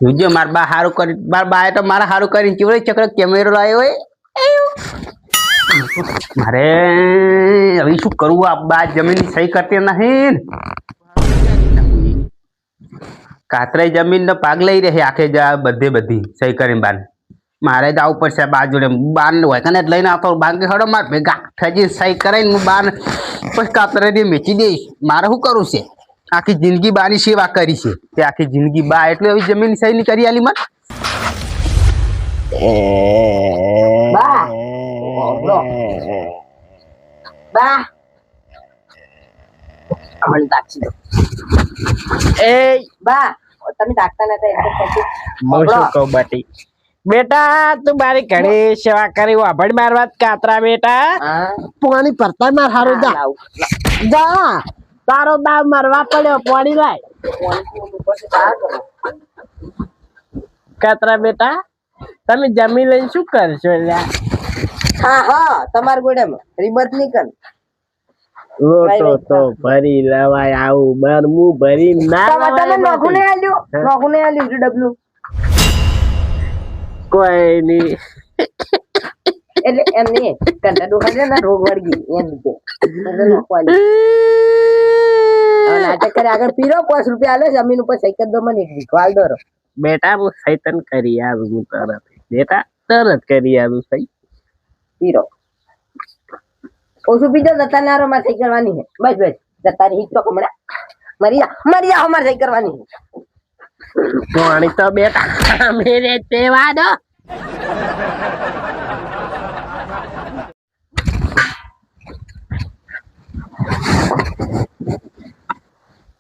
જોજો માર બા હારું કરી માર બાએ તો મારા હારું કરીને ચીવડે ચક્ર કેમેરો લાવ્યો હોય મારે હવે શું કરવું આ બા જમીન સહી કરતી નહીં કાતરાઈ જમીન નો ભાગ લઈ રહે આખે બધે બધી સહી કરીને બાર મારે જવું પડશે બા જોડે બાર હોય કને લઈને આવતો બાકી હડો માર ભેગા થજી સહી કરાઈને હું બાર પછી કાતરાઈ વેચી દઈશ મારે શું કરવું છે આખી જિંદગી બાની સેવા કરી છે તે આખી જિંદગી બા એટલે હવે જમીન સહી ની કરી આલી મને બા બા અમને તાક્ષી દો એ બા તમે તાકતા નતા એટલે પછી મોશો કો બાટી બેટા તું મારી ઘણી સેવા કરી વાભડ માર વાત કાતરા બેટા પાણી પરતા માર હારું જા જા તારો દાવ મારવા પડ્યો પાણી લાય કાતરા બેટા તમે જમી લઈને શું કરશો લ્યા હા હા તમાર ગોડામાં રિબત ની કન લોટો તો ભરી લવાય આવું બરમું ભરી ના તમે નોખુને આલ્યું છે ડબલું કોઈ ની એટલે એમ નહીં કંટા દુખાય ને રોગ વળગી એમ રીતે એટલે નોખવાની નાટક કરે આગળ પીરો 5 રૂપિયા આલે જમીન ઉપર સહી કરી દો મને એક વિકવાલ દોરો બેટા હું સૈતન કરી આવું હું તરત બેટા તરત કરી આવું સહી પીરો ઓછું પીજો જતા નારો માં સહી કરવાની છે બસ બસ જતા રહી તો કમડા મરી જા અમારે સહી કરવાની છે પાણી તો બેટા મેરે તેવા દો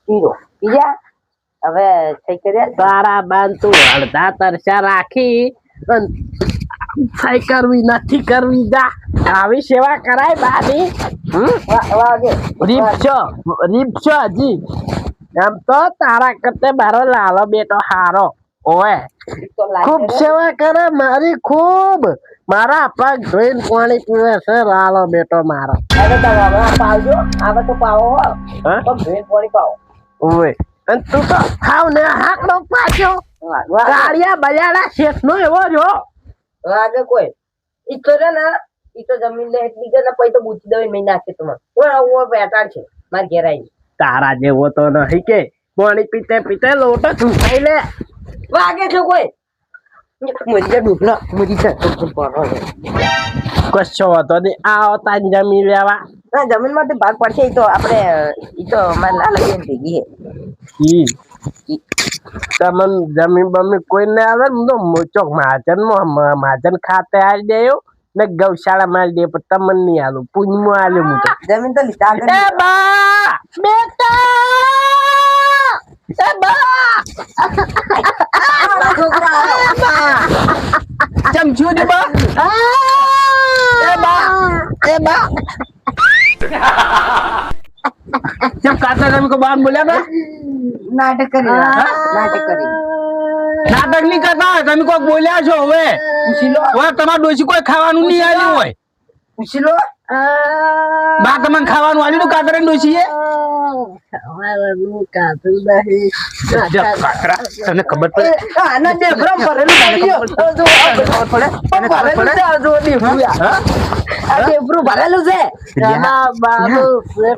પીરો પીજા હવે સહી કર્યા તારા બાન તું અડધા તરસા રાખી સહી કરવી નથી કરવી જા આવી સેવા કરાય બાની વાગે રીપછો હજી એમ તો તારા કરતે મારો લાલો બેટો હારો ઓય ખૂબ સેવા કરે મારી ખૂબ મારા પગ ધોઈને પાણી પીવે છે લાલો બેટો મારો હવે તો પાવજો હવે તો પાવો હા પગ ધોઈને પાણી પાવો ઓય અને તું તો ખાવ ને હાકડો પાછો કાળિયા બજાડા શેઠ નો એવો જો વાગે કોઈ ઈ તો રે ને ઈ તો જમીન લે એટલી કે પછી તો બૂચી દઈ મેં નાખે તમાર ઓ બેટાડ છે માર ઘેર આવી તારા જેવો તો નહીં કે પાણી પીતે પીતે લોટો ચૂસાઈ લે વાગે છે કોઈ મરી જા ડૂબલા મરી જા કશો હતો ને આવો તાન જમી લેવા ના જમીન માંથી ભાગ પડશે ઈ તો આપણે ઈ તો માર લાલ બેન ભેગી હે તમન જમીન બમી કોઈ ને આવે ને તો ચોક મહાજન ખાતે આવી દેયો ને ગૌશાળા માં દે પણ તમને નહીં આલું પૂંજમાં આલ્યું હું તો જમીન તો લીધા એ બા બેટા એ બા ચમચું દે બા એ બા જબ કાતરા તમે કો બાન બોલ્યા બા નાટક કરી નાટક નહીં કરતા તમે કોઈ બોલ્યા છો હવે હવે તમારે ડોસી કોઈ ખાવાનું નહીં આવ્યું હોય પૂછી લો બા તમને ખાવાનું આવ્યું તું કાતરા ડોસી તને ખબર પડે આના ડેફરમ ભરેલું છે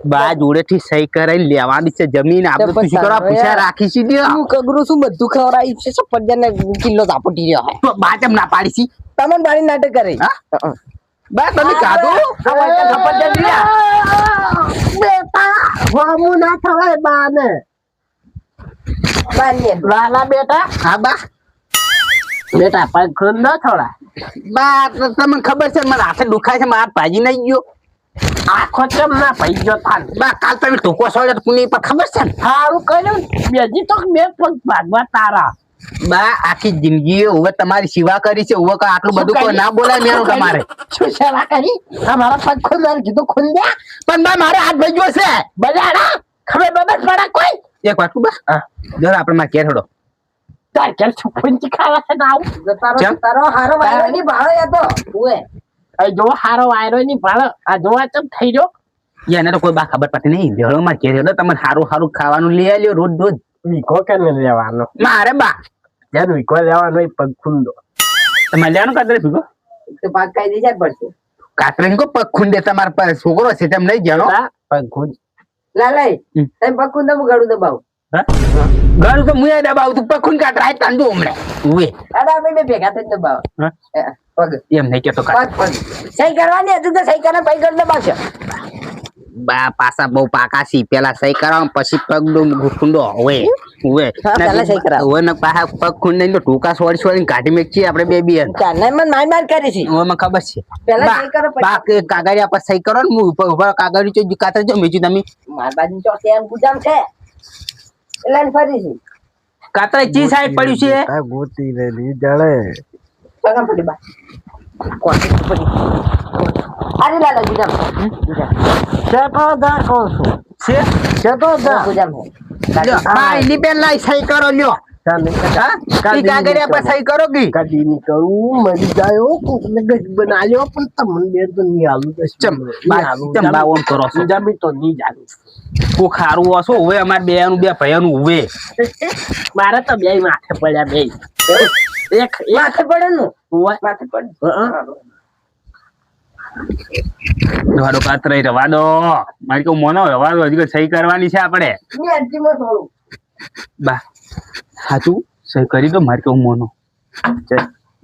બા જોડે થી સહી કરાઈ લેવાની છે જમીન આપણે તું શું કરવા પૂછા રાખી છે હું કગરું શું બધું ખવડાવી છે સફરજન ને કિલો ઝાપટી રહ્યો તો બા કેમ ના પાડી છે તમને બાળી નાટક કરે બા તમે ખાધું સફરજન બેટા હોમું ના થવાય બાને લાલા બેટા હા બા બેટા પગ ખુદ ન થોડા બા તમને ખબર છે મારા હાથે દુખાય છે મારા ભાજી નહીં ગયો આખો ચમ ના પઈ ગયો થાન બા કાલ તમે ટૂંકો સોડે પુની પર ખબર છે ને સારું કર્યું બેજી તો બે પગ ભાગવા તારા બા આખી જિંદગી હવે તમારી સેવા કરી છે હવે આટલું બધું કોઈ ના બોલાય મેરું તમારે શું સેવા કરી અમારા પગ ખુદ મારે કીધું ખુદ દે પણ બા મારે હાથ ભાઈ ગયો છે બજાડા ખબર બબસ પડા કોઈ એક વાત બા જરા આપણે માં કેર હડો તાર કેમ છુપંચી ખાવા છે ના તારો હારો વાયરો ની ભાળો હતો ઓએ આ જો હારો વાયરો ની ભાળો આ જોવા ચમ થઈ રહ્યો એને તો કોઈ બા ખબર પડતી નહીં જળો માં કેર હડો તમને સારું સારું ખાવાનું લઈ આવ્યો રોજ રોજ વીખો કે લેવાનો મારે બા જ્યાં વીકવા લેવાનો હોય પગ ખૂંદો. તમારે લેવાનું કાતરે ભીગો તો પાક ખાઈ દે છે પડશે કાતરે કો પગ ખૂંદે તમારા પાસે છોકરો છે તેમ નહીં જાણો હા, પગ ખૂંદ. લાલાઈ તમે પગ ખૂંદ હું ગળું દબાવું ઘર તો મુએ દબાવ તું પગ ખૂંદ કાતરા તાંડો હમણે ઉવે દાદા આપણે બે ભેગા થઈને દબાવો હા? પગ એમ નહીં કેતો પગ પગ સહી કરવાની હજુ તો સહી કરે પગ ગળ દબાવશે બા પાસા બહુ પાકા સી પેલા સહી કરાવ પછી પગ ખૂંદો હવે ઉવે હા, પહેલા સહી કરાવો. હવે ને પાછા પગ ખૂંદ નહીં તો ટૂંકા સોળી સોળી કાઢી મેકીએ આપણે બે બી ચાલે મને માર કરી છે મને ખબર છે પહેલા સહી કરો પછી બા કે કાગળિયા પર સહી કરો ને હું ઉપર કાગળિયું જો કાતર જો મેચી તમે માર બાજુ ચોથી એમ ગુજામ છે એટલે એને ફરી છે કાતર ચી સાઈડ પડ્યું છે આ ગોતી લેલી જળે. સગમ પડી બા કોટી પડી અરે લાલા ગુજામ ચેતો દા કહું છું. છે ચેતો દા. ગુજામ લ્યો બા એની પેલા સહી કરો લ્યો ચાલે. હા ઈ કાગળિયા પર સહી કરો કે કદી ની કરું મરી જાયો કોકને ગજ બનાવ્યો પણ તમને બે તો નહીં આલું તો ચમ બા ઓમ કરો છો જમી તો નહીં જાલું. કો ખારું હશો હવે અમાર બે નું બે ભયાનું હવે મારે તો બે માથે પડ્યા બે એક માથે પડે નું હોય. માથે પડે દોડો કાતરે રવા દો મારી કહું મોનો રવા દો હજી સહી કરવાની છે આપણે ની અંતિમમાં થોડું બા સાચું સહી કરી દો મારી કહું મોનો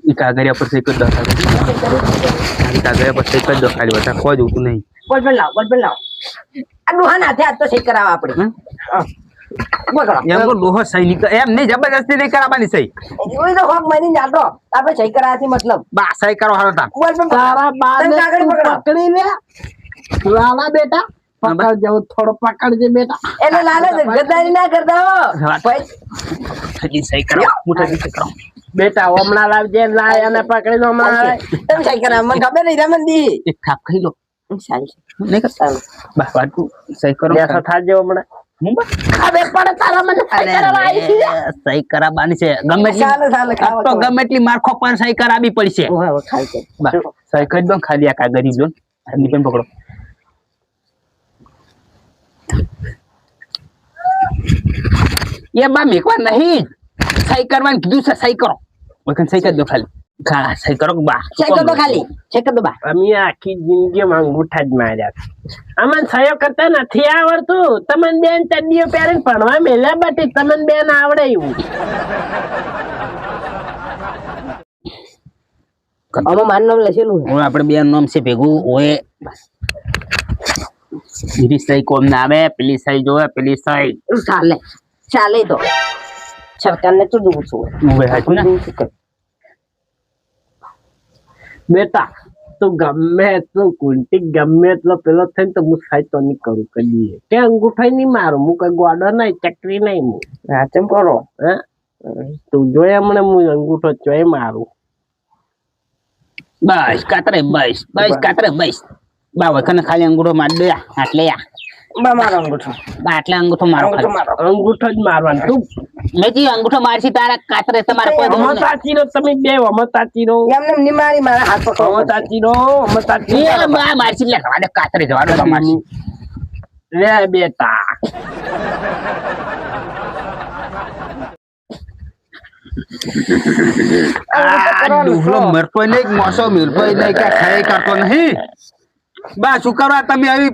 ઈ કાગળિયા પર સહી કરી દો કાગળિયા પર સહી કરી દો ખાલી બધા કોઈ જોતું નહીં બોલ લાવ આ ડોહા હાથે હાથ તો સહી કરાવવા આપણે બગડો એમ તો લોહો સહી નહીં એમ નહીં જબરદસ્તી નહીં કરાવવાની સહી ઓય તો હોક મની જાતો આપણે સહી કરાવવાથી મતલબ બા સહી કરો હાલો તાર બોલ પણ તારા બાને કાગળ તું પકડો. પકડી લે. લાલા બેટા પકડ જાવ થોડો પકડજે બેટા. એટલે લાલા ગદ્દારી ના કરતા હો ભાઈ હજી સહી કરો મુઠા સહી કરો બેટા હમણાં લાવજે લાય અને પકડી લો હમણાં લાય. તમે સહી કરાવ મને ખબર નહીં રમન દી એક થાપ ખાઈ લો સારી નહીં કરતા બા વાટું સહી કરો બેસો થાજો હમણાં. હું બા ખબર પડે તારા મને સહી કરાવવા આવી છે સહી કરાવવાની છે ગમે ચાલે એટલી તો ગમે એટલી મારખો પણ સહી કરાવવી પડશે ઓહો ખાઈ છે બા સહી કરી દો ખાલી આ કાગળી જો આની પણ પકડો એ બા મેકવા નહીં સહી કરવાનું કીધું છે સહી કરો વખત સહી કરી દો ખાલી સહી કરો બા સહી કર દો ખાલી સહી કર દો બા અમે આખી જિંદગીમાં અંગૂઠા જ માર્યા છે. અમને સહયો કરતા નથી આવડતું. તમને બેન ચડ્ડીઓ પહેરીને ભણવા મેલ્યા બાટી તમને બેન આવડે એવું. આમાં મારું નામ લખેલું હવે આપણે બે નામ છે ભેગું ઓએ બીજી સહી કોમ ના આવે પેલી સહી જોવે પેલી સહી ચાલે ચાલે તો સરકારને તો દઉં છું હવે હાચું ને બેટા તું ગમે એટલું કુંટી ગમે એટલો પેલો થઈને તો હું સહી તો નહીં કરું કદી કે અંગૂઠા નહીં મારું હું કઈ ગોડો નહીં ચકરી નહીં હું હા તેમ કરો હે તું જોયા મને હું અંગૂઠો ચોય મારું. બસ કાતરે બસ બસ કાતરે બસ બા વખત ખાલી અંગૂઠો માર દે આટલે બા મારો અંગૂઠો બા આટલે અંગૂઠો મારો ખાલી. અંગૂઠો જ મારવાનો. તું મેજી અંગૂઠો મારશી તારા કાતરે તમારે કોઈ દોડ નહીં. અમતાચી નો તમે બે અમતાચી નો એમને નિમારી મારા હાથ પકડો અમતાચી નો અમતાચી એ બા મારશી લે રવા દે કાતરે જવા દો મારશી લે બેટા આ ડુહલો મરતો નહીં મોસો મિલતો નહીં કે ખાઈ કરતો નહીં બા શું કરવા તમે આવી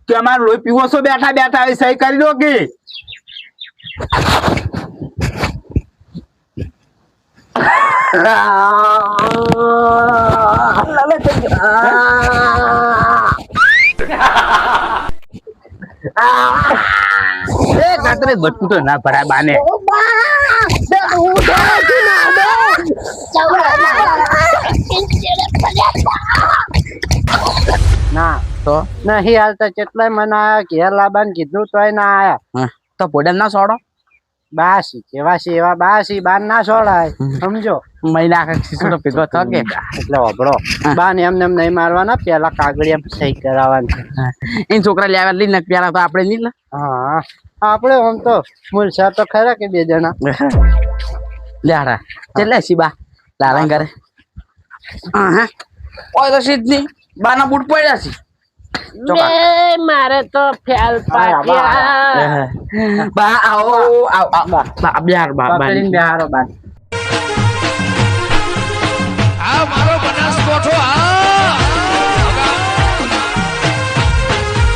તમારે લોહી પીવો છો બેઠા બેઠા આવી સહી કરી દો કે એ કાતરે બટકું તો ના ભરાય બાને ના તો નહીં હાલતા કેટલાય મને આયા ઘેર લાબાને કીધું તોય ના આયા. તો પોડમ ના છોડો બાસી કેવા છે એવા બાસી બાર ના છોડાય સમજો. મહિના આખા શીશો ભેગો થકે એટલે વાપરો બાન એમને એમ નહીં મારવાના પેલા કાગળિયા સહી કરાવવાની. એ છોકરા લેવા લઈને પેલા તો આપણે નહીં લે હા આપણે આમ તો મૂલસા તો ખરા કે બે જણા લ્યારા ચલે શીબા લાલા કરે હા ઓય તો સીધી બાના બૂટ પડ્યા છે બે મારે તો ફેલ પાક્યા. બા આવો આવ બા બ્યાર બા પકડીને બેહારો બાન